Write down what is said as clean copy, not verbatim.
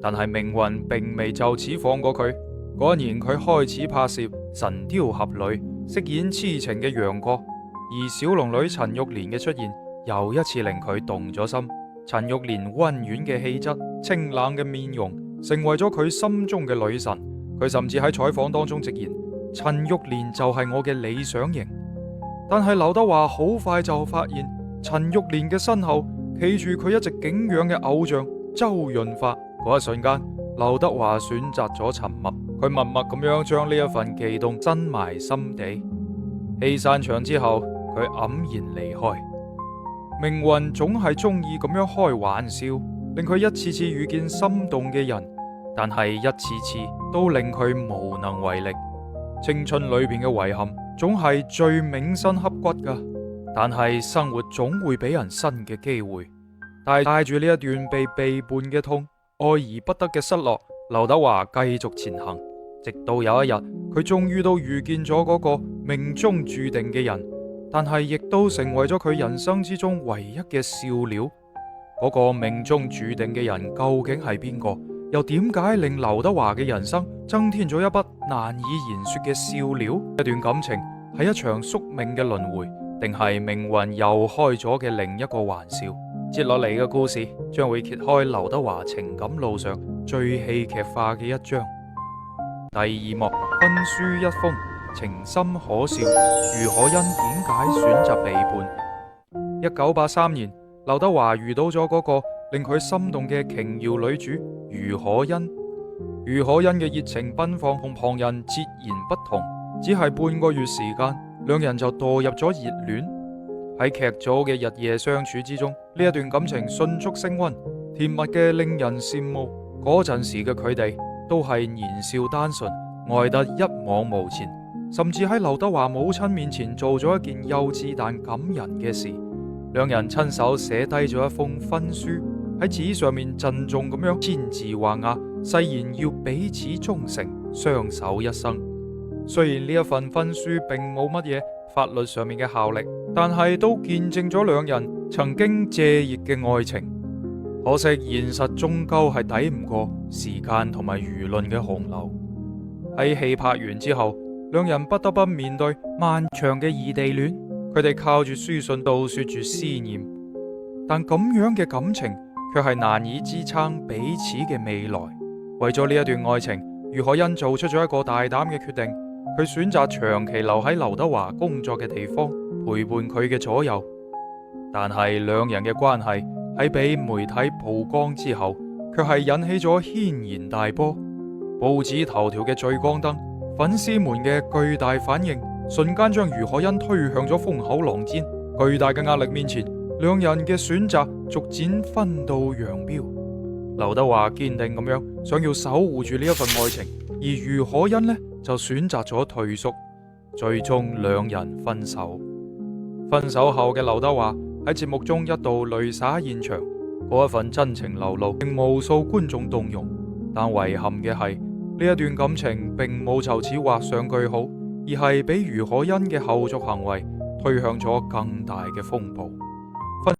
但係命運並未就此放過佢。嗰年佢開始拍攝《神雕俠侶》，飾演痴情嘅楊過，而小龍女陳玉蓮嘅出現又一次令佢動咗心。陳玉蓮溫婉嘅氣質、清冷嘅面容，成為咗佢心中嘅女神。佢甚至喺採訪當中直言：陳玉蓮就係我嘅理想型。但係劉德華好快就發現，陳玉蓮嘅身後企住佢一直敬仰嘅偶像周潤發。嗰一瞬間，劉德華選擇咗沉默，佢默默咁樣將呢一份悸動珍埋心底。戲散場之後，佢黯然離開。命運總係中意咁樣開玩笑，令佢一次次遇見心動嘅人，但係一次次都令佢無能為力。青春裏邊嘅遺憾總係最銘心刻骨噶，但係生活總會俾人新嘅機會。但係帶住呢一段被背叛嘅痛，愛而不得嘅失落，劉德華繼續前行，直到有一日，佢終於都遇見咗嗰個命中注定嘅人，但係亦都成為咗佢人生之中唯一嘅笑料。嗰個命中注定嘅人究竟係邊個？又點解令劉德華嘅人生增添咗一筆難以言說嘅笑料？一段感情係一場宿命嘅輪迴，定係命運又開咗嘅另一個玩笑？接落嚟嘅故事將會揭開劉德華情感路上最戲劇化嘅一章。第二幕，婚書一封，情深可笑，余可欣點解選擇背叛？1983年，劉德華遇到咗嗰個令佢心動嘅瓊瑤女主余可欣。余可欣嘅熱情奔放同旁人截然不同，只係半個月時間，兩人就墮入咗熱戀。喺劇組嘅日夜相處之中，呢一段感情迅速升溫，甜蜜嘅令人羨慕。嗰陣時嘅佢哋都係年少單純，愛得一往無前，甚至喺劉德華母親面前做咗一件幼稚但感人嘅事。兩人親手寫低咗一封婚書，喺紙上面鄭重咁樣簽字畫押，誓言要彼此忠誠，相守一生。雖然呢一份婚書並冇乜嘢法律上面嘅效力，但係都見證咗兩人曾經熾熱嘅愛情。可惜現實終究係抵唔過時間同埋輿論嘅洪流。喺戲拍完之後，兩人不得不面對漫長嘅異地戀。佢哋靠住書信道說住思念，但咁樣嘅感情卻係難以支撐彼此嘅未來。為咗呢一段愛情，余可欣做出咗一個大膽嘅決定，佢選擇長期留喺劉德華工作嘅地方，陪伴佢嘅左右。但係兩人嘅關係喺被媒體曝光之後，卻係引起咗軒然大波。報紙頭條嘅聚光燈，粉絲們嘅巨大反應，瞬間將余可欣推向咗風口浪尖。巨大嘅壓力面前，兩人嘅選擇逐漸分道揚鑣。劉德華堅定咁樣想要守護住呢一份愛情，而余可欣呢就選擇咗退縮，最終兩人分手。分手後嘅劉德華喺節目中一度淚灑現場，嗰一份真情流露令無數觀眾動容。但遺憾嘅係，呢一段感情並冇就此畫上句號，而係俾余可欣嘅後續行為推向咗更大嘅風暴。